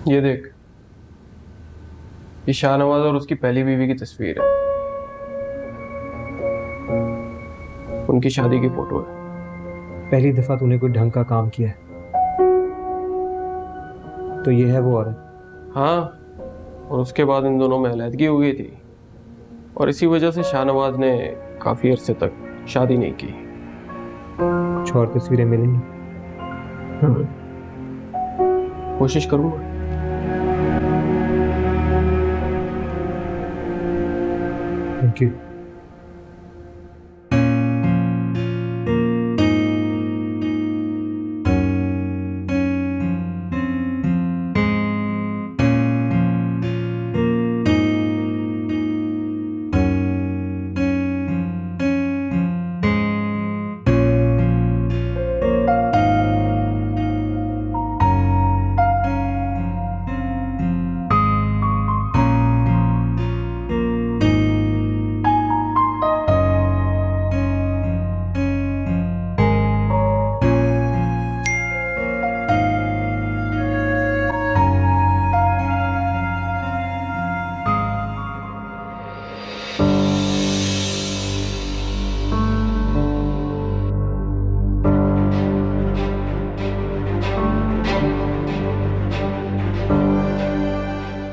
ये देख, ये शाहनवाज और उसकी पहली बीवी की तस्वीर है। उनकी शादी की फोटो है। पहली दफा तूने कोई ढंग का काम किया है तो ये है वो औरत। हाँ, और उसके बाद इन दोनों में अलहदगी हो गई थी और इसी वजह से शाहनवाज ने काफी अरसे तक शादी नहीं की। कुछ और तस्वीरें मिलेंगी? कोशिश करूंगा। Thank you.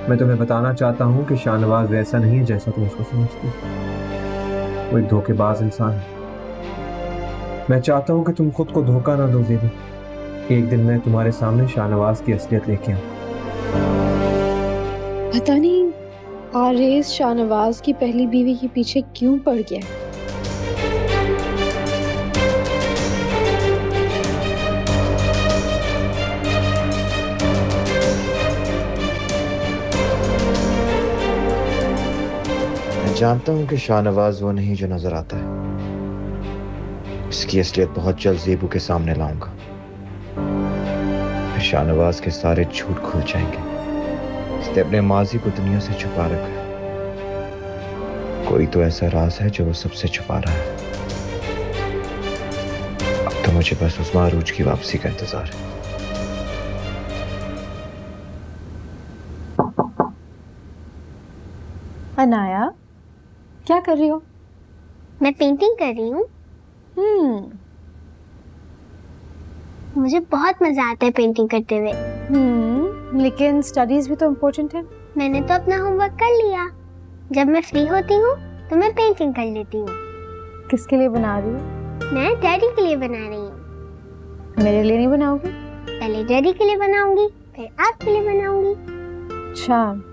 मैं तुम्हें बताना चाहता हूं कि शाहनवाज वैसा नहीं है जैसा तुम उसको समझती हो। वो एक धोखेबाज इंसान है। मैं चाहता हूं कि तुम खुद को धोखा ना दो ज़ेबू। एक दिन मैं तुम्हारे सामने शाहनवाज की असलियत लेके आऊं। पता नहीं आरेज शाहनवाज की पहली बीवी के पीछे क्यों पड़ गया। जानता हूं कि शाहनवाज वो नहीं जो नजर आता है। इसकी असलियत बहुत जल्द ज़ेबू के सामने लाऊंगा। फिर शाहनवाज के सारे झूठ खुल जाएंगे। इसने अपने माजी को दुनिया से छुपा रखा है। कोई तो ऐसा राज है जो वो सबसे छुपा रहा है। अब तो मुझे बस उस मारूज की वापसी का इंतजार है। अनाया, क्या कर रही हो? मैं पेंटिंग कर रही हूँ। मुझे बहुत मजा आता है पेंटिंग करते हुए। लेकिन स्टडीज भी तो इम्पोर्टेंट है। मैंने तो अपना होमवर्क कर लिया। जब मैं फ्री होती हूँ तो मैं पेंटिंग कर लेती हूँ। किसके लिए बना रही हो? मैं डैडी के लिए बना रही हूँ। मेरे लिए नहीं बनाओगी? पहले डैडी के लिए बनाऊंगी, फिर आपके लिए बनाऊंगी। अच्छा,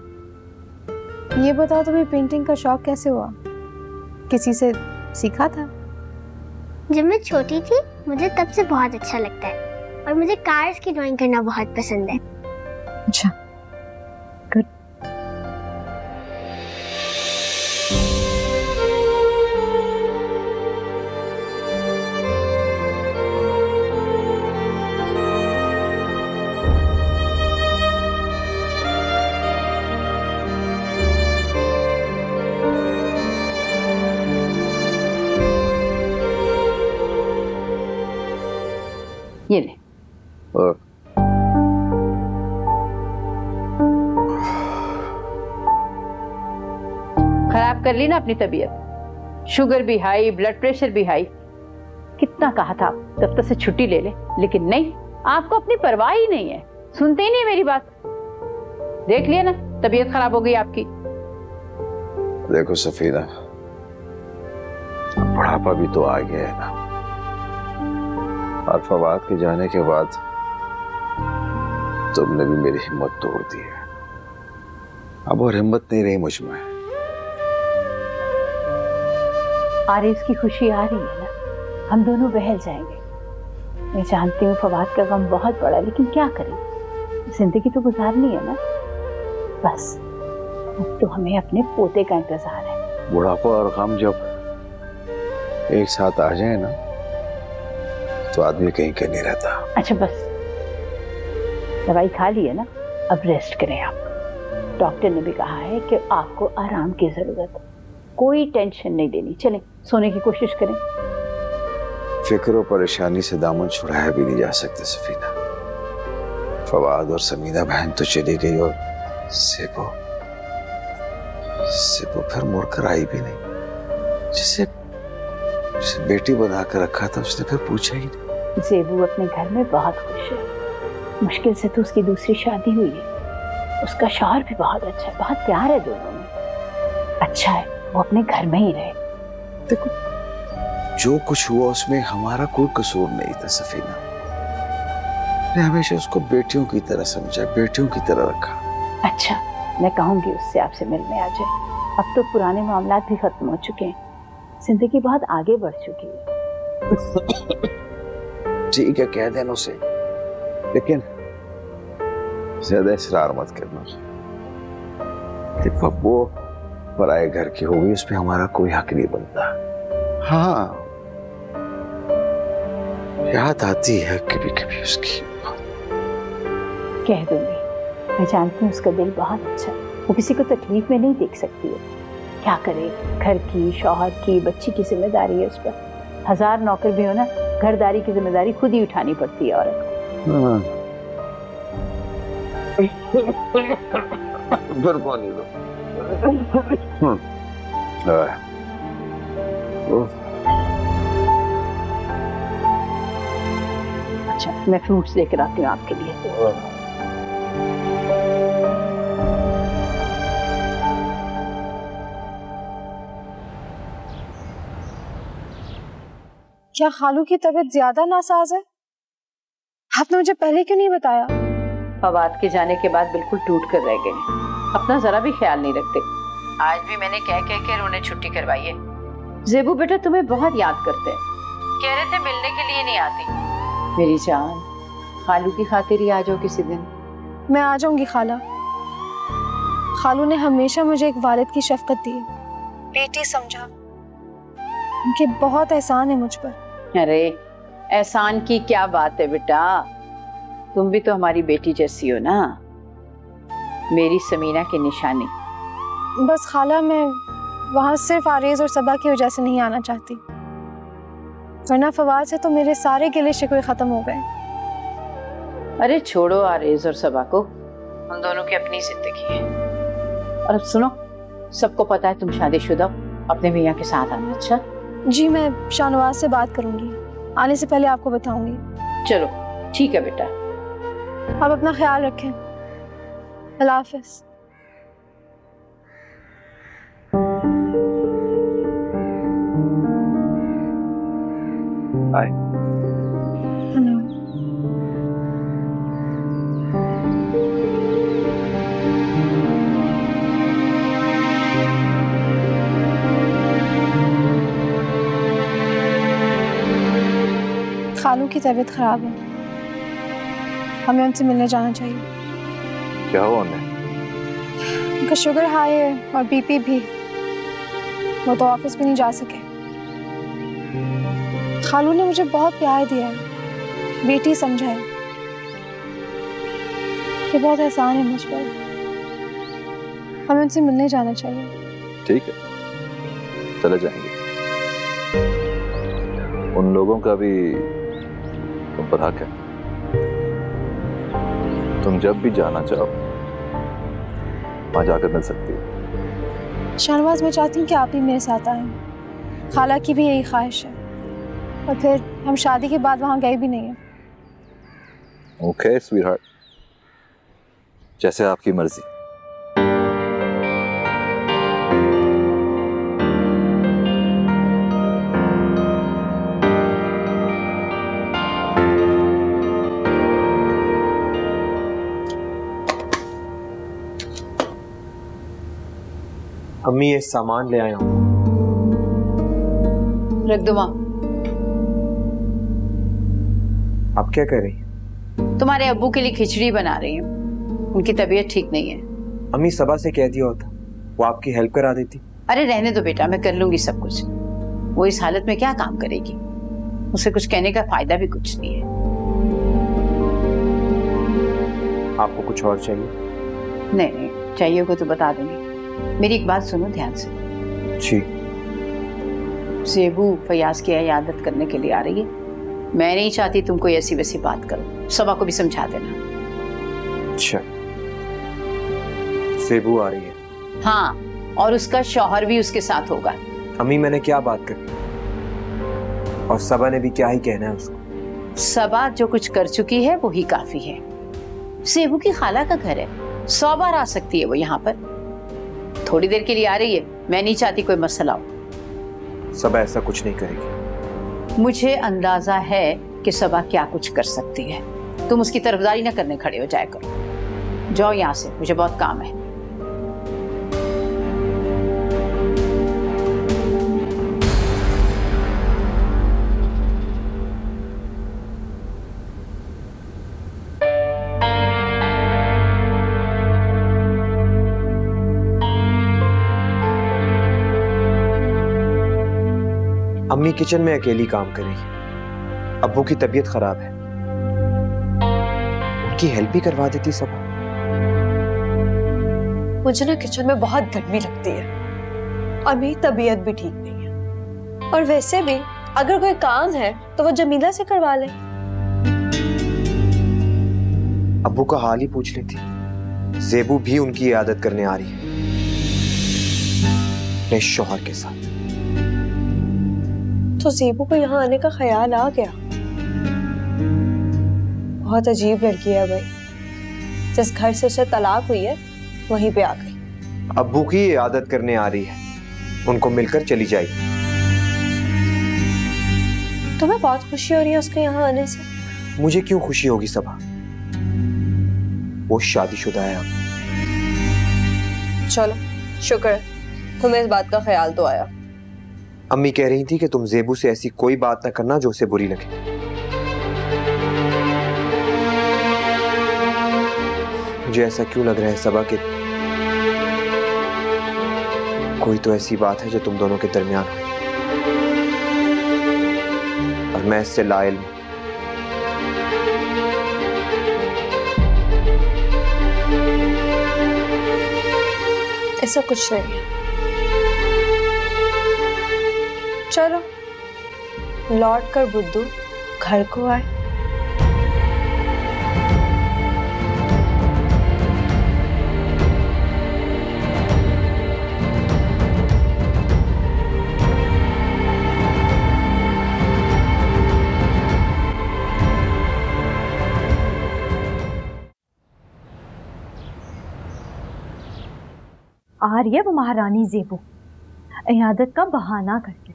ये बताओ तुम्हें पेंटिंग का शौक कैसे हुआ? किसी से सीखा था? जब मैं छोटी थी मुझे तब से बहुत अच्छा लगता है और मुझे कार्स की ड्राइंग करना बहुत पसंद है। अच्छा, गुड। ये ले। खराब कर ली ना अपनी तबीयत। शुगर भी हाई, ब्लड प्रेशर भी हाई। कितना कहा था दफ्तर से छुट्टी ले ले, लेकिन नहीं, आपको अपनी परवाह ही नहीं है। सुनते ही नहीं मेरी बात। देख लिया ना, तबीयत खराब हो गई आपकी। देखो सफीना, बुढ़ापा भी तो आ गया है ना, और फवाद के जाने के बाद तुमने भी मेरी हिम्मत तोड़ दी है। अब और हिम्मत नहीं रही मुझ में। आरिस की खुशी आ रही है ना, हम दोनों बहल जाएंगे। मैं जानती हूँ फवाद का गम बहुत बड़ा, लेकिन क्या करें, जिंदगी तो गुजारनी है ना। बस अब तो हमें अपने पोते का इंतजार है। बुढ़ापा और गम जब एक साथ आ जाए ना तो आदमी कहीं के नहीं रहता। अच्छा बस, दवाई खा ली है ना, अब रेस्ट करें आप। डॉक्टर ने भी कहा है कि आपको आराम की जरूरत है, कोई टेंशन नहीं लेनी। चलें सोने की कोशिश करें। फिक्र और परेशानी से दामन छुड़ाया भी नहीं जा सकता सफीना। फवाद और समीना बहन तो चली गई और सेबो फिर मुड़कर आई भी नहीं। जिसे बेटी बनाकर रखा था उसने फिर पूछा ही नहीं। जेबू अपने घर में बहुत खुश है। मुश्किल से तो उसकी दूसरी शादी हुई है। उसका शौहर भी बहुत अच्छा है, बहुत प्यार है दोनों में। अच्छा है वो अपने घर में ही रहे। देखो जो कुछ हुआ उसमें हमारा कोई कसूर नहीं था सफीना। मैंने हमेशा उसको बेटियों की तरह समझा, बेटियों की तरह रखा। अच्छा मैं कहूंगी उससे आपसे मिलने आ जाए। अब तो पुराने मामलात भी खत्म हो चुके हैं, जिंदगी बहुत आगे बढ़ चुकी है। ठीक है कह देना उसे, लेकिन ज्यादा इसरार मत करना। देखो वो पराए घर की होगी, उसमें हमारा कोई हक नहीं बनता। हाँ याद आती है कभी कभी उसकी। कह दूंगी, मैं जानती हूँ उसका दिल बहुत अच्छा है। वो किसी को तकलीफ में नहीं देख सकती है। क्या करे, घर की, शौहर की, बच्ची की जिम्मेदारी है उस पर। 1000 नौकर भी हो ना, घरदारी की जिम्मेदारी खुद ही उठानी पड़ती है औरत को। अच्छा मैं फ्रूट्स लेकर आती हूँ आपके लिए। क्या खालू की तबीयत ज्यादा नासाज है? आपने मुझे पहले क्यों नहीं बताया? फवाद के जाने के बाद बिल्कुल टूट कर रह गए, अपना जरा भी ख्याल नहीं रखते। आज भी मैंने कह के उन्हें छुट्टी करवाई है। जेबू बेटा तुम्हें बहुत याद करते हैं, कह रहे थे मिलने के लिए नहीं आती। मेरी जान, खालू की खातिर ही आ जाओ किसी दिन। मैं आ जाऊंगी खाला। खालू ने हमेशा मुझे एक वालिद की शफकत दी, बेटी समझा। उनके बहुत एहसान है मुझ पर। अरे एहसान की क्या बात है बेटा, तुम भी तो हमारी बेटी जैसी हो ना, मेरी समीना की निशानी। बस खाला मैं वहां सिर्फ आरेज और सबा की वजह से नहीं आना चाहती, वरना फवाद से तो मेरे सारे गिले शिकवे खत्म हो गए। अरे छोड़ो आरेज और सबा को, उन दोनों की अपनी जिंदगी है। और अब सुनो, सबको पता है तुम शादीशुदा, अपने भैया के साथ आना। अच्छा जी मैं शाहनवाज से बात करूंगी, आने से पहले आपको बताऊंगी। चलो ठीक है बेटा, आप अपना ख्याल रखें। अल्लाह हाफिज। हाय। खालू की तबीयत खराब है, हमें उनसे मिलने जाना चाहिए। क्या हुआ उन्हें? उनका शुगर हाई है और बीपी भी, वो तो ऑफिस भी नहीं जा सके। खालू ने मुझे बहुत प्यार दिया है, बेटी समझा है, कि बहुत एहसान है मुझ पर। हमें उनसे मिलने जाना चाहिए। ठीक है चले जाएंगे। उन लोगों का भी तुम पर हक है, तुम जब भी जाना चाहो वहां जाकर मिल सकती हो। शाहनवाज मैं चाहती हूँ कि आप ही मेरे साथ आएं, खाला की भी यही ख्वाहिश है, और फिर हम शादी के बाद वहां गए भी नहीं है। ओके स्वीटहार्ट, जैसे आपकी मर्जी। अम्मी ये सामान ले आया हूँ। रख दो माँ। आप क्या कर रही हैं? तुम्हारे अब्बू के लिए खिचड़ी बना रही हूँ, उनकी तबीयत ठीक नहीं है। अम्मी सबा से कह दिया होता, वो आपकी हेल्प करा देती। अरे रहने दो बेटा, मैं कर लूंगी सब कुछ। वो इस हालत में क्या काम करेगी, उसे कुछ कहने का फायदा भी कुछ नहीं है। आपको कुछ और चाहिए? नहीं नहीं, चाहिए को तो बता दूंगी। मेरी एक बात सुनो ध्यान से। जी। जेबू फयाज की इयादत करने के लिए आ रही है। मैं नहीं चाहती तुम कोई ऐसी वैसी बात करो, सबा को भी समझा देना। अच्छा, सेबू आ रही है? हाँ, और उसका शौहर भी उसके साथ होगा। अम्मी मैंने क्या बात करी? और सबा ने भी क्या ही कहना है उसको? सबा जो कुछ कर चुकी है वो ही काफी है। सेबू की खाला का घर है, 100 बार आ सकती है वो यहाँ पर। थोड़ी देर के लिए आ रही है, मैं नहीं चाहती कोई मसला हो। सबा ऐसा कुछ नहीं करेगी। मुझे अंदाजा है कि सबा क्या कुछ कर सकती है। तुम उसकी तरफदारी न करने खड़े हो जाया करो। जाओ यहाँ से, मुझे बहुत काम है। अम्मी किचन में अकेली काम कर रही है। अब्बू की तबीयत खराब है, उनकी हेल्प भी करवा देती सबा। मुझे ना किचन में बहुत गर्मी लगती है और मेरी तबीयत भी ठीक नहीं है। और वैसे भी अगर कोई काम है तो वो जमीला से करवा ले। अब्बू का हाल ही पूछ लेती। ज़ेबू भी उनकी इयादत करने आ रही है अपने शौहर के साथ। तो ज़ेबू को यहाँ आने का ख्याल आ गया। बहुत अजीब लड़की है भाई, जिस घर से उसे तलाक हुई है वहीं पे आ गई। अब्बू की इयादत करने आ रही है, उनको मिलकर चली जाएगी। तुम्हें बहुत खुशी हो रही है उसके यहाँ आने से? मुझे क्यों खुशी होगी सबा, वो शादीशुदा है अब। चलो शुक्र है तुम्हें इस बात का ख्याल तो आया। अम्मी कह रही थी कि तुम ज़ेबू से ऐसी कोई बात ना करना जो उसे बुरी लगे। मुझे ऐसा क्यों लग रहा है सबा कि कोई तो ऐसी बात है जो तुम दोनों के दरमियान है और मैं इससे लाइल हूं। ऐसा कुछ नहीं है। चलो लौट कर बुद्धू घर को आए। आ रही है वो महारानी ज़ेबू इयादत का बहाना करके।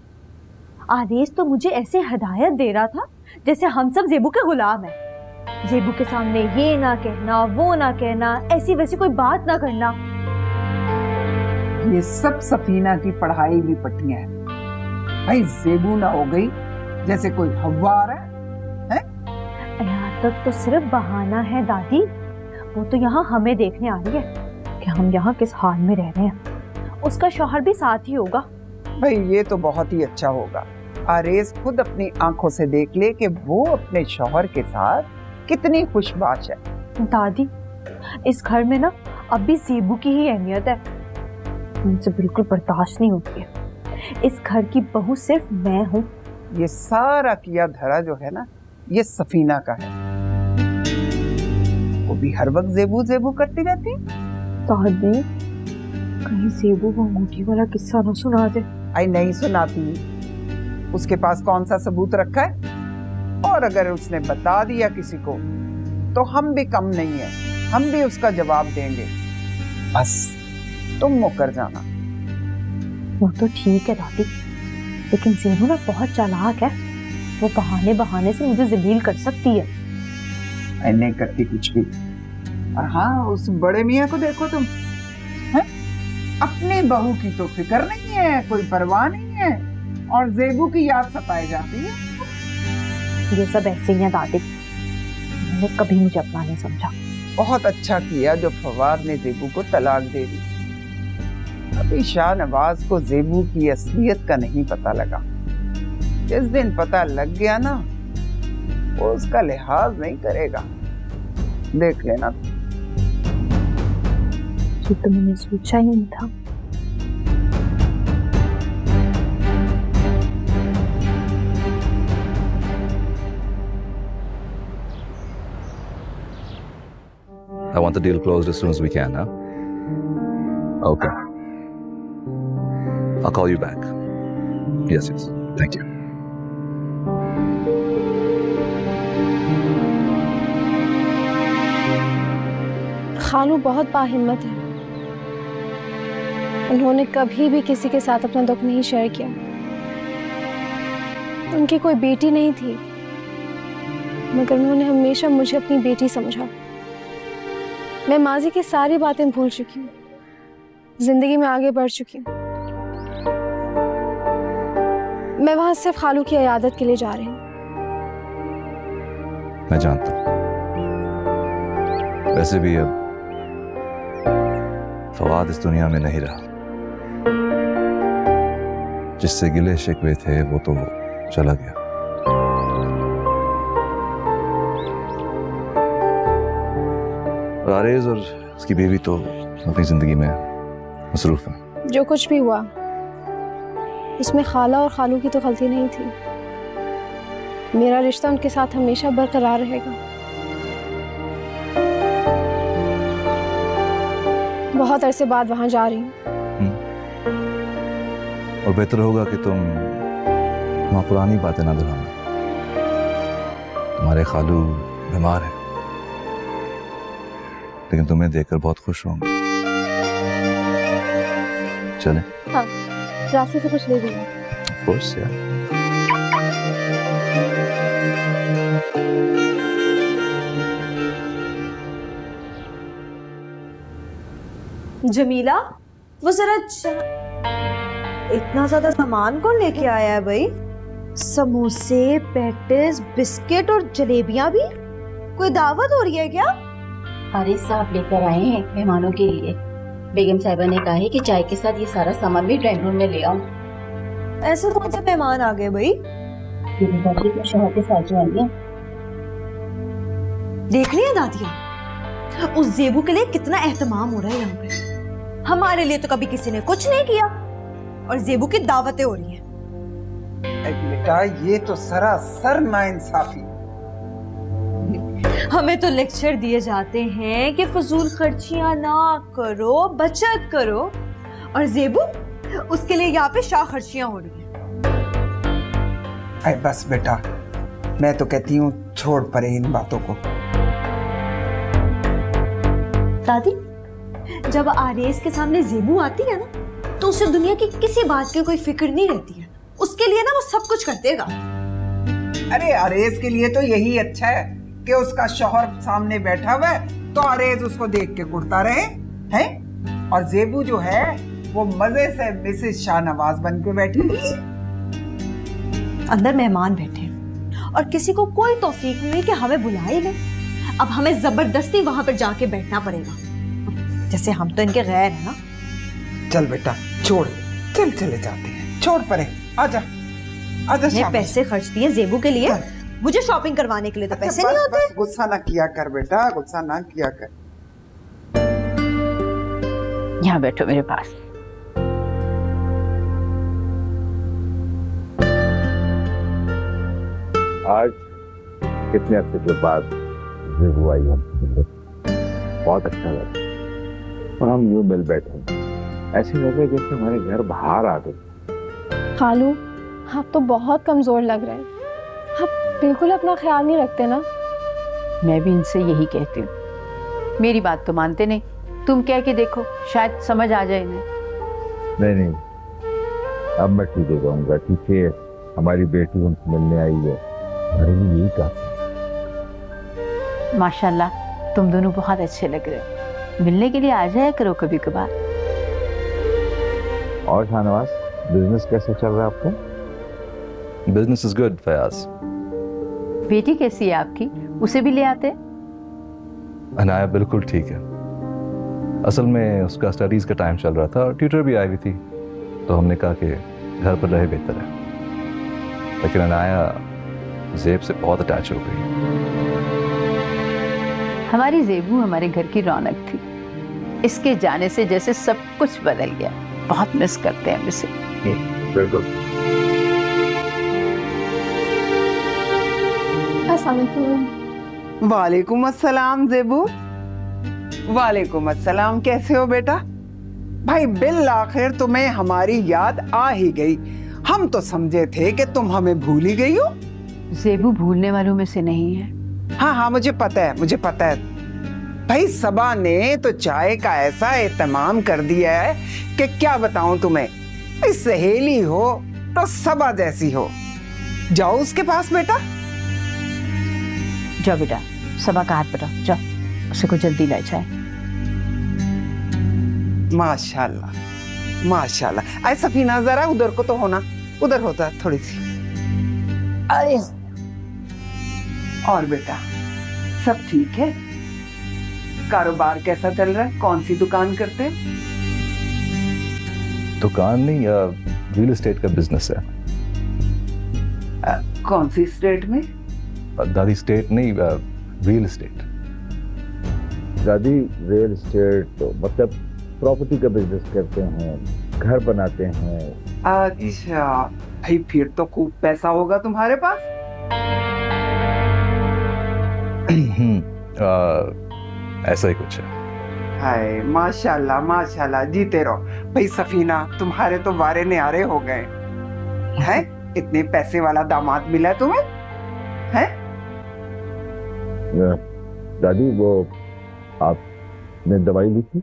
आदेश तो मुझे ऐसे हिदायत दे रहा था जैसे हम सब ज़ेबू के गुलाम हैं। ज़ेबू के सामने ये ना कहना, वो ना कहना, ऐसी वैसी कोई बात ना करना। ये सब सफीना की पढ़ाई भी पट्टियां हैं। भाई ज़ेबू ना हो गई जैसे कोई हवा आ रहा है? इयादत तो सिर्फ बहाना है दादी, वो तो यहाँ हमें देखने आ रही है कि हम यहाँ किस हाल में रह रहे हैं। उसका शौहर भी साथ ही होगा। भाई ये तो बहुत ही अच्छा होगा। आरेज खुद अपनी आंखों से देख ले कि वो अपने शौहर के साथ कितनी खुशबाश है। दादी इस घर में ना अब भी ज़ेबू की ही अहमियत है, मुझे बिल्कुल बर्दाश्त नहीं होती है। इस घर की बहू सिर्फ मैं हूँ। ये सारा किया धरा जो है ना, ये सफीना का है। वो भी हर वक्त ज़ेबू ज़ेबू करती रहती है। दादी कहीं ज़ेबू वो अंगूठी वाला किस्सा ना सुना दे। आई नहीं सुनाती, उसके पास कौन सा सबूत रखा है? और अगर उसने बता दिया किसी को तो हम भी कम नहीं है, हम भी उसका जवाब देंगे। बस तुम मुकर जाना। वो तो ठीक है दादी, लेकिन ज़ेबू ना बहुत चालाक है, वो बहाने बहाने से मुझे ज़लील कर सकती है। नहीं करती कुछ भी। और हाँ, उस बड़े मियाँ को देखो तुम, है? अपनी बहू की तो फिक्र नहीं है, कोई परवाह नहीं है, और ज़ेबू की याद सताई जाती है। ये सब ऐसे ही है दादी, मैंने कभी मुझे अपना नहीं समझा। बहुत अच्छा किया जो फवाद ने ज़ेबू को तलाक दे दी। अभी शाहनवाज को ज़ेबू की असलियत का नहीं पता लगा। जिस दिन पता लग गया ना, वो उसका लिहाज नहीं करेगा, देख लेना। ये तो मैंने सोचा ही नहीं था। I want the deal closed as soon as we can, huh? Okay. I'll call you back. Yes, yes. Thank you. खालू बहुत बाहिम्मत है। उन्होंने कभी भी किसी के साथ अपना दुख नहीं शेयर किया। उनकी कोई बेटी नहीं थी, मगर उन्होंने हमेशा मुझे अपनी बेटी समझा। मैं माजी की सारी बातें भूल चुकी हूँ, जिंदगी में आगे बढ़ चुकी हूँ। मैं वहां सिर्फ खालू की इयादत के लिए जा रही हूँ। मैं जानता हूँ। वैसे भी अब फवाद इस दुनिया में नहीं रहा। जिससे गिले शिकवे थे वो तो चला गया। और आरेज और उसकी बीवी तो अपनी जिंदगी में मसरूफ है। जो कुछ भी हुआ उसमें खाला और खालू की तो गलती नहीं थी। मेरा रिश्ता उनके साथ हमेशा बरकरार रहेगा। बहुत अरसे बाद वहां जा रही हूँ। और बेहतर होगा कि तुम वहां पुरानी बातें ना दोहराना। तुम्हारे खालू बीमार है, लेकिन तुम्हें देखकर बहुत खुश होंगे। चलें? हाँ, रास्ते से कुछ ले लेंगे। Of course, yeah. जमीला, वो जरा इतना ज्यादा सामान कौन लेके आया है भाई? समोसे, पैटिस, बिस्किट और जलेबियां भी? कोई दावत हो रही है क्या? अरे साहब लेकर आए हैं मेहमानों के लिए। बेगम साहिबा ने कहा है कि चाय के साथ ये सारा सामान भी ड्राइंग रूम में ले आऊं। ऐसे कौन से मेहमान आ गए भाई? तो शोहर के साथ जो आई है। देख रही है दादिया, उस जेबू के लिए कितना एहतमाम हो रहा है यहाँ पे। हमारे लिए तो कभी किसी ने कुछ नहीं किया और जेबू की दावतें हो रही हैं। बेटा ये तो सरासर नाइंसाफी। हमें तो लेक्चर दिए जाते हैं कि फजूल खर्चियां ना करो, बचत करो, और जेबू उसके लिए यहाँ पे शाह खर्चियां हो रही हैं। अरे बस बेटा, मैं तो कहती हूँ छोड़ परे इन बातों को। दादी, जब आरेज के सामने जेबू आती है ना, तो उसे दुनिया की किसी बात की कोई फिक्र नहीं रहती है। उसके लिए ना वो सब कुछ कर देगा। अरे आरेज के लिए तो यही अच्छा है कि उसका शौहर सामने बैठा हुआ है तो आरेज उसको देख के कुड़ता रहे, हैं? और जेबू जो है वो मजे से मिसेस शाहनवाज बन के बैठी। अंदर मेहमान बैठे और किसी को कोई तौफीक नहीं कि हमें बुलाए ले। अब हमें जबरदस्ती वहां पर जाके बैठना पड़ेगा, जैसे हम तो इनके गैर है ना। चल बेटा छोड़, चल चले जाते हैं, छोड़ परे, आजा आजा। मैंने पैसे खर्च दिए जेबू के लिए, मुझे शॉपिंग करवाने के लिए तो पैसे नहीं होते। गुस्सा ना किया कर बेटा, गुस्सा ना किया कर। यहाँ बैठो मेरे पास। आज कितने अरसे के बाद जेबू आई हम, बहुत अच्छा लगा। और हम यूं मिल बैठे, ऐसे लगे जैसे हमारे घर बाहर आ गए। खालू, आप तो बहुत कमजोर लग रहे हैं। आप बिल्कुल अपना ख्याल नहीं रखते ना। मैं भी इनसे यही कहती हूँ, मेरी बात तो मानते नहीं। तुम कह के देखो, शायद समझ आ जाए इन्हें। नहीं, अब मैं ठीक हो जाऊंगा। ठीक है, हमारी बेटी हमसे मिलने आई है, हमारे लिए यही काफी। माशाल्लाह, तुम दोनों बहुत अच्छे लग रहे हो। मिलने के लिए आ जाया करो कभी कभार। और शाहनवाज, बिजनेस कैसे चल रहा है आपका? Business is good Fayaz. बेटी कैसी है आपकी? उसे भी ले आते। अनाया बिल्कुल ठीक है। असल में उसका स्टडीज का टाइम चल रहा था और ट्यूटर भी आई हुई थी, तो हमने कहा कि घर पर रहे बेहतर है। लेकिन अनाया जेब से बहुत अटैच हो गई। हमारी जेबू हमारे घर की रौनक थी। इसके जाने से जैसे सब कुछ बदल गया। बहुत मिस करते हैं हम इसे। बिल्कुल। अस्सलाम वालेकुम। वालेकुम अस्सलाम जेबू। वालेकुम अस्सलाम, कैसे हो बेटा? भाई बिल आखिर तुम्हें हमारी याद आ ही गई। हम तो समझे थे कि तुम हमें भूल ही गई हो। ज़ेबू भूलने वालों में से नहीं है। हाँ हाँ मुझे पता है, मुझे पता है। भाई सबा ने तो चाय का ऐसा एहतमाम कर दिया है कि क्या बताऊं तुम्हें। सहेली हो तो सबा जैसी हो। जाओ उसके पास बेटा। जाओ बेटा, सबा का हाथ पकड़ो, जाओ उसे को जल्दी ले जाए। माशाल्लाह माशाल्लाह। ऐसा सफीना जरा उधर को तो होना, उधर होता थोड़ी सी। अरे और बेटा सब ठीक है? कारोबार कैसा चल रहा है? कौन सी दुकान करते हैं? दुकान नहीं, रियल एस्टेट का बिजनेस है। कौन सी स्टेट में? दादी स्टेट नहीं, रियल एस्टेट। दादी रियल एस्टेट तो मतलब प्रॉपर्टी का बिजनेस करते हैं, घर बनाते हैं। अच्छा भाई फिर तो खूब पैसा होगा तुम्हारे पास। ऐसा ही कुछ है। हाय माशाल्लाह माशाल्लाह, जीते रहो। भाई सफीना तुम्हारे तो वारे न्यारे हो गए हैं। इतने पैसे वाला दामाद मिला है तुम्हें हैं? दादी वो आपने दवाई ली थी?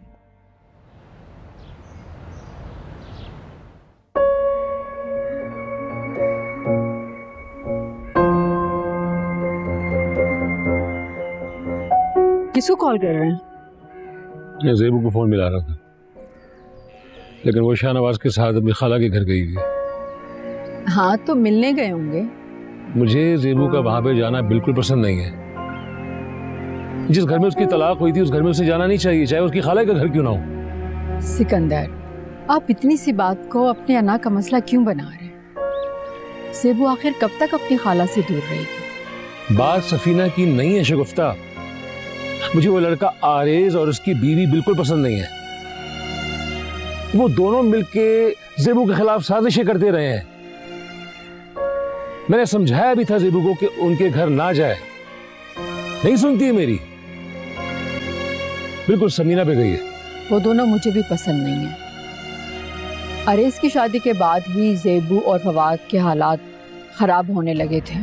किसको कॉल कर रहे हैं? मैं ज़ेबू को फोन मिला रहा था, लेकिन वो शाहनवाज के साथ अपनी खाला के घर गई हुई है। हाँ तो मिलने गए होंगे। मुझे ज़ेबू का वहां पे जाना बिल्कुल पसंद नहीं है। जिस घर में उसकी तलाक हुई थी उस घर में उसे जाना नहीं चाहिए, चाहे उसकी खाला का घर क्यों ना हो। सिकंदर, आप इतनी सी बात को अपने अना का मसला क्यों बना रहे हैं? ज़ेबू आखिर कब तक अपनी खाला से दूर रहेगी? बात सफीना की नहीं है शगुफ्ता। मुझे वो लड़का आरेज और उसकी बीवी बिल्कुल पसंद नहीं है। वो दोनों मिलके ज़ेबू के खिलाफ साजिशें करते रहे हैं। मैंने समझाया भी था ज़ेबू को कि उनके घर ना जाए, नहीं सुनती है मेरी, बिल्कुल समीना पे गई है। वो दोनों मुझे भी पसंद नहीं है। अरेज की शादी के बाद ही ज़ेबू और फवाद के हालात खराब होने लगे थे,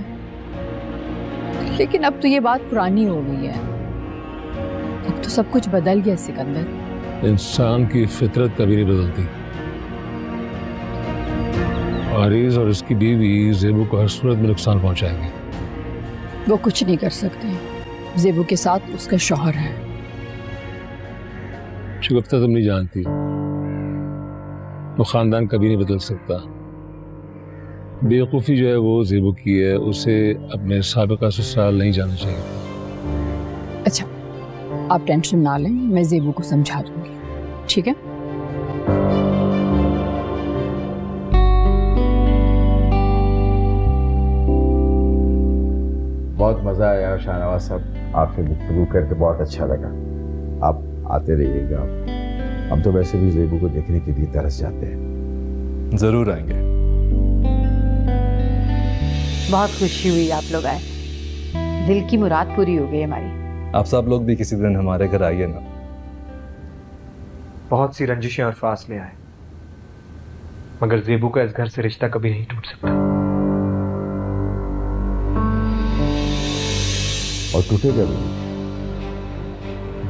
लेकिन अब तो ये बात पुरानी हो गई है। अब तो सब कुछ बदल गया सिकंदर। इंसान की फितरत कभी नहीं बदलती। आरिज और उसकी बीवी ज़ेबू को हर सूरत में नुकसान पहुंचाएंगे। वो कुछ नहीं कर सकते। ज़ेबू के साथ उसका शौहर है। शगुफ्ता तुम नहीं जानती, वो खानदान कभी नहीं बदल सकता। बेवकूफ़ी जो है वो ज़ेबू की है, उसे अपने साबिका ससुराल नहीं जाना चाहिए। अच्छा आप टेंशन ना लें, मैं ज़ेबू को समझा दूंगी, ठीक है? बहुत मजा आया शाहनवाज साहब, आपसे गुफ्तगू करके बहुत अच्छा लगा। आप आते रहिएगा। हम तो वैसे भी ज़ेबू को देखने के लिए तरस जाते हैं। जरूर आएंगे। बहुत खुशी हुई आप लोग आए, दिल की मुराद पूरी हो गई हमारी। आप सब लोग भी किसी दिन हमारे घर आइए ना। बहुत सी रंजिशें और फासले आए, मगर ज़ेबू का इस घर से रिश्ता कभी नहीं टूट सकता। और टूटेगा भी।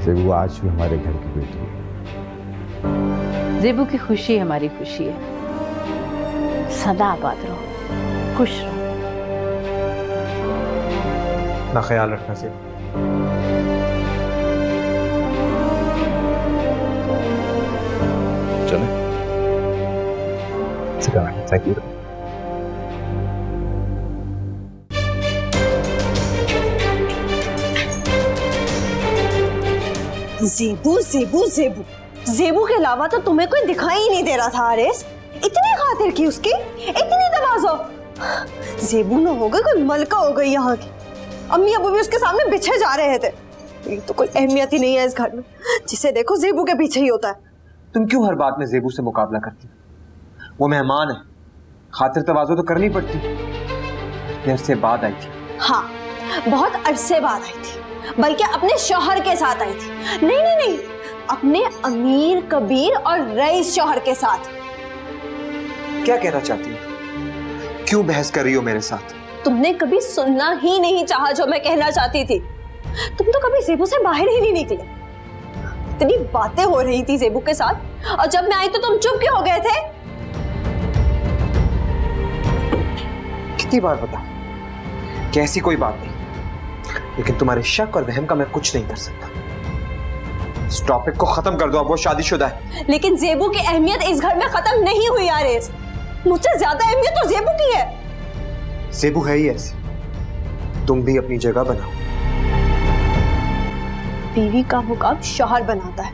ज़ेबू आज भी हमारे घर की बेटी है। ज़ेबू की खुशी हमारी खुशी है। सदा आबाद रहो, खुश रहो। ना ख्याल रखना ज़ेबू। चले। Thank you. Zebu zebu zebu zebu के अलावा तो तुम्हें कोई दिखाई ही नहीं दे रहा था। आरिस, इतनी खातिर की उसकी, इतनी तवाज़ो। ज़ेबू ना हो गई कोई मलका हो गई यहाँ की। अम्मी अबू भी उसके सामने बिछे जा रहे थे। ये तो कोई अहमियत ही नहीं है इस घर में, जिसे देखो ज़ेबू के पीछे ही होता है। तुम क्यों हर बात में ज़ेबू से मुकाबला करती? वो मेहमान है, खातिर तवाज़ो तो करनी पड़ती। देर से बाद आई थी। हाँ बहुत अरसे बाद आई थी, बल्कि अपने शौहर के साथ आई थी। नहीं नहीं नहीं, अपने अमीर कबीर और रईस शौहर के साथ। क्या कहना चाहती हो? क्यों बहस कर रही हो मेरे साथ? तुमने कभी सुनना ही नहीं चाहा जो मैं कहना चाहती थी। तुम तो कभी ज़ेबू से बाहर ही नहीं निकले। इतनी बातें हो रही थी ज़ेबू के साथ, और जब मैं आई तो तुम चुप क्यों हो गए थे? कितनी बार बता कि ऐसी कोई बात नहीं, लेकिन तुम्हारे शक और वहम का मैं कुछ नहीं कर सकता। इस टॉपिक को खत्म कर दो, अब वो शादीशुदा है। लेकिन ज़ेबू की अहमियत इस घर में खत्म नहीं हुई आरेज़। मुझसे ज्यादा अहमियत तो ज़ेबू की है। ज़ेबू है ही ऐसी, तुम भी अपनी जगह बनाओ। बीवी का मुकाम शौहर बनाता है,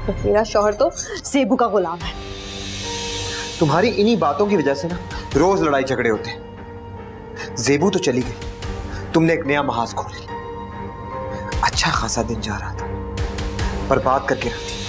तो मेरा शौहर तो ज़ेबू का गुलाम है। तुम्हारी इन्हीं बातों की वजह से ना रोज लड़ाई झगड़े होते हैं। ज़ेबू तो चली गई, तुमने एक नया महाज खोल लिया। अच्छा खासा दिन जा रहा था, बर्बाद करके रख दिया।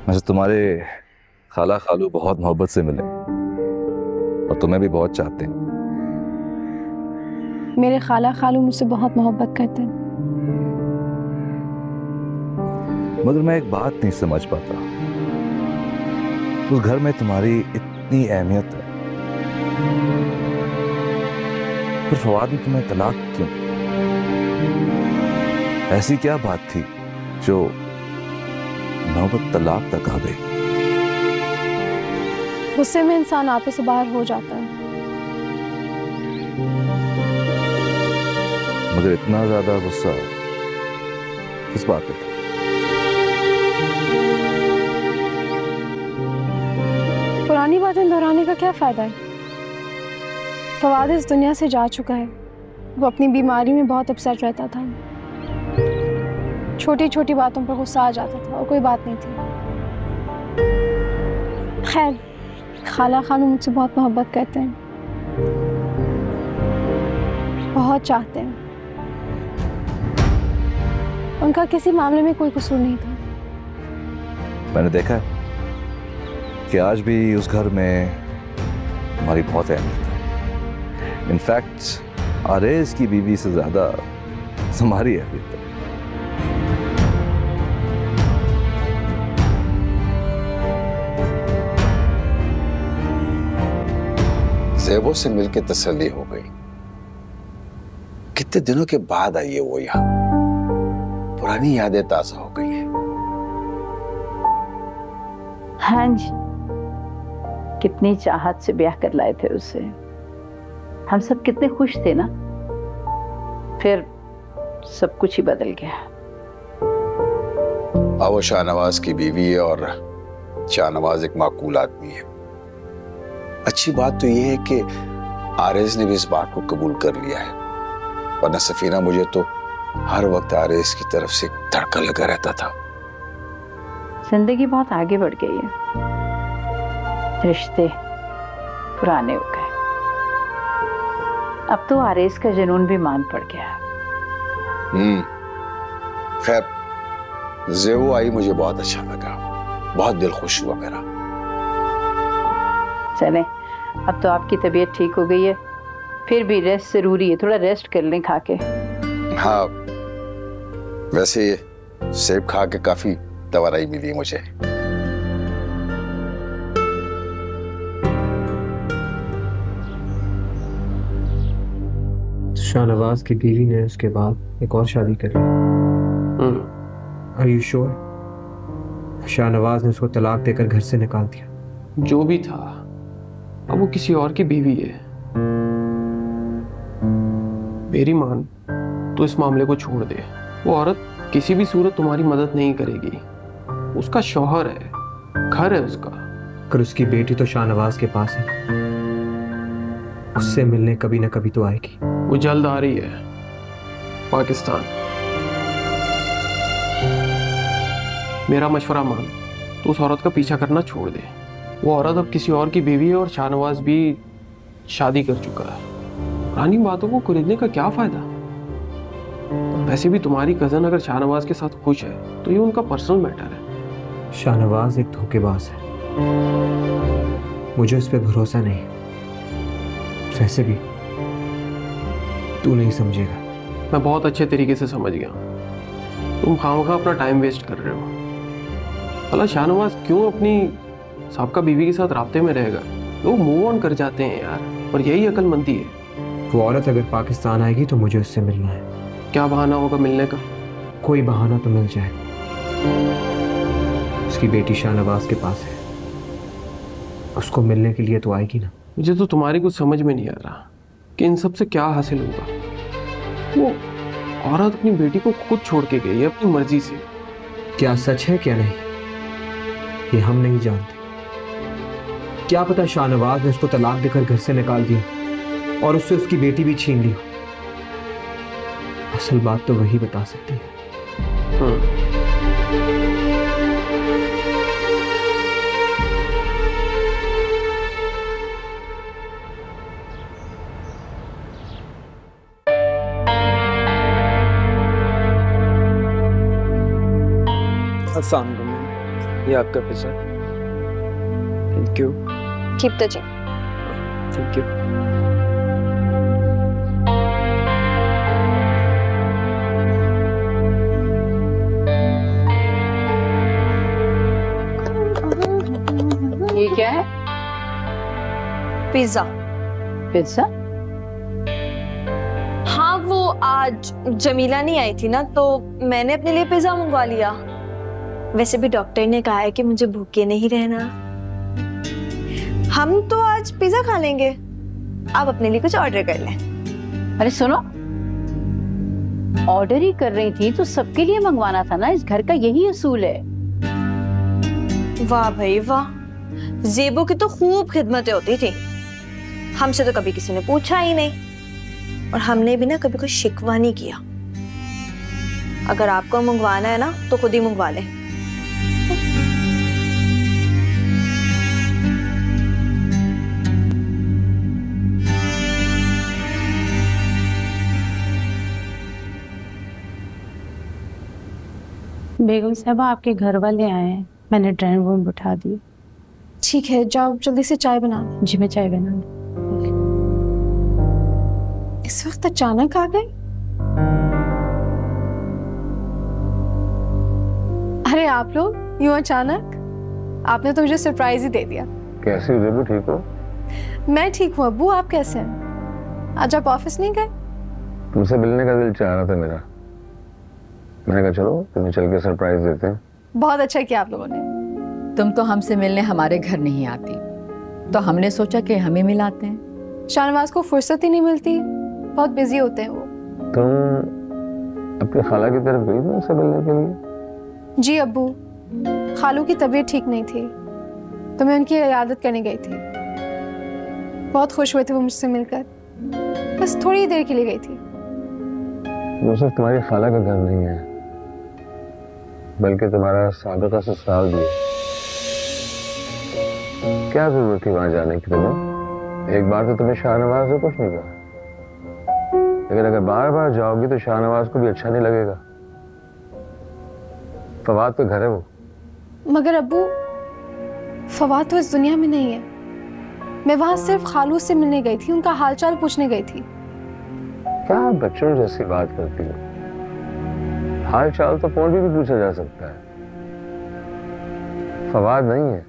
मुझे तुम्हारे खाला खालू बहुत मोहब्बत से मिले और तुम्हें भी बहुत चाहते हैं। मेरे खाला खालू मुझसे बहुत मोहब्बत करते हैं, मगर मैं एक बात नहीं समझ पाता, उस घर में तुम्हारी इतनी अहमियत है, फिर फवाद ने तुम्हें तलाक क्यों? ऐसी क्या बात थी जो नौबत तलाक तक आ गई? गुस्से में इंसान आपे से बाहर हो जाता है। मगर इतना ज्यादा गुस्सा किस बात पे था? पुरानी बातें दोहराने का क्या फायदा है? फवाद इस दुनिया से जा चुका है। वो अपनी बीमारी में बहुत अपसेट रहता था, छोटी छोटी बातों पर गुस्सा आ जाता था और कोई बात नहीं थी। खैर, खाला खानू मुझसे बहुत मोहब्बत करते हैं, बहुत चाहते हैं। उनका किसी मामले में कोई कसूर नहीं था। मैंने देखा कि आज भी उस घर में हमारी बहुत अहमियत है। इनफैक्ट आरेज की बीवी से ज्यादा हमारी अहमियत है। ज़ेबू से मिलकर तसल्ली हो गई। कितने दिनों के बाद आई है वो यहाँ, पुरानी यादें ताजा हो गई है। हाँ जी, कितनी चाहत से ब्याह कर लाए थे उससे। हम सब कितने खुश थे ना, फिर सब कुछ ही बदल गया। वो शाहनवाज की बीवी है और शाहनवाज एक माकूल आदमी है। अच्छी बात तो यह है कि आरेज ने भी इस बात को कबूल कर लिया है, वरना सफीना मुझे तो हर वक्त आरेज की तरफ से धड़का लगा रहता था। जिंदगी बहुत आगे बढ़ गई है, रिश्ते पुराने हो गए। अब तो आरेज का जुनून भी मान पड़ गया। खैर, ज़ेबू आई मुझे बहुत अच्छा लगा, बहुत दिल खुश हुआ मेरा। चले, अब तो आपकी तबीयत ठीक हो गई है, फिर भी रेस्ट जरूरी है, थोड़ा रेस्ट कर लें खा के। हाँ, वैसे सेब खा के काफी दवाई मिली मुझे। शाहनवाज की बीवी ने उसके बाद एक और शादी कर ली। Are you sure? शाहनवाज ने उसको तलाक देकर घर से निकाल दिया। जो भी था, अब वो किसी और की बीवी है। मेरी मान तो इस मामले को छोड़ दे। वो औरत किसी भी सूरत तुम्हारी मदद नहीं करेगी। उसका शौहर है, घर है उसका। कर उसकी बेटी तो शाहनवाज के पास है, उससे मिलने कभी ना कभी तो आएगी। वो जल्द आ रही है पाकिस्तान। मेरा मशवरा मान तो उस औरत का पीछा करना छोड़ दे। वो औरत अब किसी और की बीवी है और शाहनवाज भी शादी कर चुका है, पुरानी बातों को कुरेदने का क्या फायदा। वैसे भी तुम्हारी कजन अगर शाहनवाज के साथ खुश है तो ये उनका पर्सनल मैटर है। शाहनवाज एक धोखेबाज है, मुझे उस पर भरोसा नहीं। वैसे भी तू नहीं समझेगा। मैं बहुत अच्छे तरीके से समझ गया, तुम खामखा अपना टाइम वेस्ट कर रहे हो। भला शाहनवाज क्यों अपनी साबका बीवी के साथ राब्ते में रहेगा? लोग मूव ऑन कर जाते हैं यार, और यही अक्लमंदी है। वो औरत अगर पाकिस्तान आएगी तो मुझे उससे मिलना है। क्या बहाना होगा मिलने का? कोई बहाना तो मिल जाएगा। उसकी बेटी शाहनवाज के पास है, उसको मिलने के लिए तो आएगी ना। मुझे तो तुम्हारी कुछ समझ में नहीं आ रहा कि इन सब से क्या हासिल होगा। वो औरत अपनी बेटी को खुद छोड़ के गई है अपनी मर्जी से। क्या सच है क्या नहीं ये हम नहीं जानते। क्या पता शाहनवाज ने उसको तलाक देकर घर से निकाल दिया और उससे उसकी बेटी भी छीन ली। असल बात तो वही बता सकती है। अस्सलाम वालेकुम, ये आपका पैसा। Thank you. Keep the change. Thank you. ये क्या है? पिज्जा। पिज्जा? हाँ, वो आज जमीला नहीं आई थी ना, तो मैंने अपने लिए पिज्जा मंगवा लिया। वैसे भी डॉक्टर ने कहा है कि मुझे भूखे नहीं रहना। हम तो आज पिज्जा खा लेंगे, आप अपने लिए कुछ ऑर्डर कर लें। अरे सुनो, ऑर्डर ही कर रही थी तो सबके लिए मंगवाना था ना, इस घर का यही असूल है। वाह भाई वाह, ज़ेबू की तो खूब खिदमतें होती थी। हमसे तो कभी किसी ने पूछा ही नहीं, और हमने भी ना कभी कोई शिकवा नहीं किया। अगर आपको मंगवाना है ना तो खुद ही मंगवा लें। बेगम साहबा, आपके घर वाले आए हैं, मैंने ड्राइंग रूम बिठा दी। ठीक है, जाओ जल्दी से चाय बना दो। जी मैं चाय बना दूँ। इस वक्त अचानक आ गए? अरे आप लोग यूं अचानक? आपने तो मुझे सरप्राइज ही दे दिया। कैसी हो ज़ेबू, ठीक हो? मैं ठीक हूँ अब्बू, आप कैसे हैं? आज आप ऑफिस नहीं गए? तुमसे मिलने का दिल चाह रहा था मेरा। मैंने कहा चलो तुम्हें चल के सरप्राइज देते हैं। बहुत अच्छा किया आप लोगों ने। तुम तो हमसे मिलने हमारे घर नहीं आती, तो हमने सोचा कि हमें मिलाते हैं। शाहनवाज को फुर्सत ही नहीं मिलती, बहुत बिजी होते हैं वो। तुम अपनी खाला की तरफ गई थी उनसे मिलने के लिए? जी अब्बू, खालू की तबीयत ठीक नहीं थी तो मैं उनकी इयादत करने गई थी। बहुत खुश हुए थे वो मुझसे मिलकर, बस थोड़ी देर के लिए गई थी। वो सिर्फ तुम्हारी खाला का घर नहीं है, बल्कि तुम्हारा साबिका ससुराल भी है। क्या जरूरत थी वहां जाने की? तुम्हें एक बार तो तुम्हें शाहनवाज से कुछ नहीं कहा, लेकिन अगर बार बार जाओगी तो शाहनवाज को भी अच्छा नहीं लगेगा। फवाद तो घर है वो। मगर अब्बू, फवाद तो इस दुनिया में नहीं है। मैं वहां सिर्फ खालू से मिलने गई थी, उनका हालचाल पूछने गई थी। क्या बच्चों जैसी बात करती हो? हाल चाल तो फोन भी पूछा जा सकता है। फवाद नहीं है,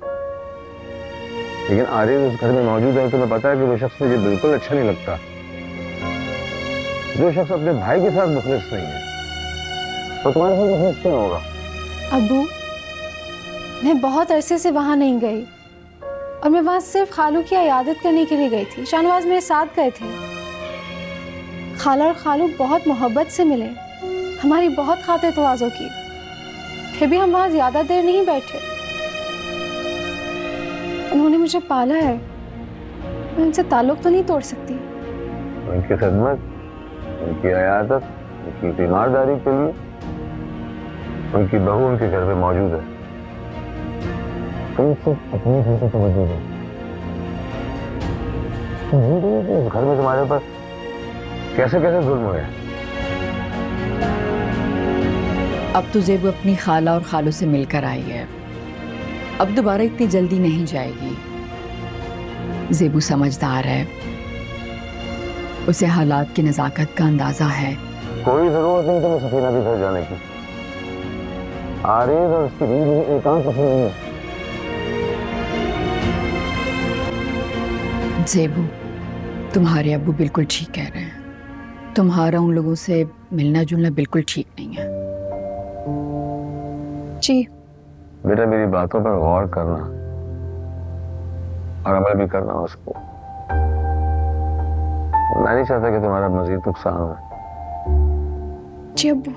लेकिन आरिफ उस घर में मौजूद है। तुम्हें पता है कि वो शख्स मुझे बिल्कुल अच्छा नहीं लगता। जो शख्स अपने भाई के साथ मुखलिस नहीं है तो तुम्हारे साथ मुखलिस क्यों होगा? अब्बू, मैं बहुत अरसे से वहां नहीं गई, और मैं वहां सिर्फ खालू की इयादत करने के लिए गई थी। शाहनवाज मेरे साथ गए थे। खाला और खालू बहुत मोहब्बत से मिले, हमारी बहुत खातिर तवाज़ो की। फिर भी हम वहां ज्यादा देर नहीं बैठे। उन्होंने मुझे पाला है, मैं उनसे ताल्लुक तो नहीं तोड़ सकती। उनकी खिदमत, उनकी इयादत, उनकी तीमारदारी के लिए उनकी बहू उनके घर में मौजूद है। तुम सिर्फ अपने घर से तवज्जो दो। घर में तुम्हारे ऊपर कैसे कैसे जुल्म हुए। अब तो ज़ेबू अपनी खाला और खालों से मिलकर आई है, अब दोबारा इतनी जल्दी नहीं जाएगी। ज़ेबू समझदार है, उसे हालात की नज़ाकत का अंदाजा है। कोई जरूरत नहीं तुम्हें सफीना के घर जाने की। आरिज़ और उसकी बीवी एकांत पसंद नहीं है। ज़ेबू, तुम्हारे अब्बू बिल्कुल ठीक कह रहे हैं, तुम्हारा उन लोगों से मिलना जुलना बिल्कुल ठीक नहीं है। जी बेटा, मेरी बातों पर गौर करना और अमल भी करना उसको। मैं नहीं चाहता कि तुम्हारा मजीद नुकसान हो। जी अब्बू।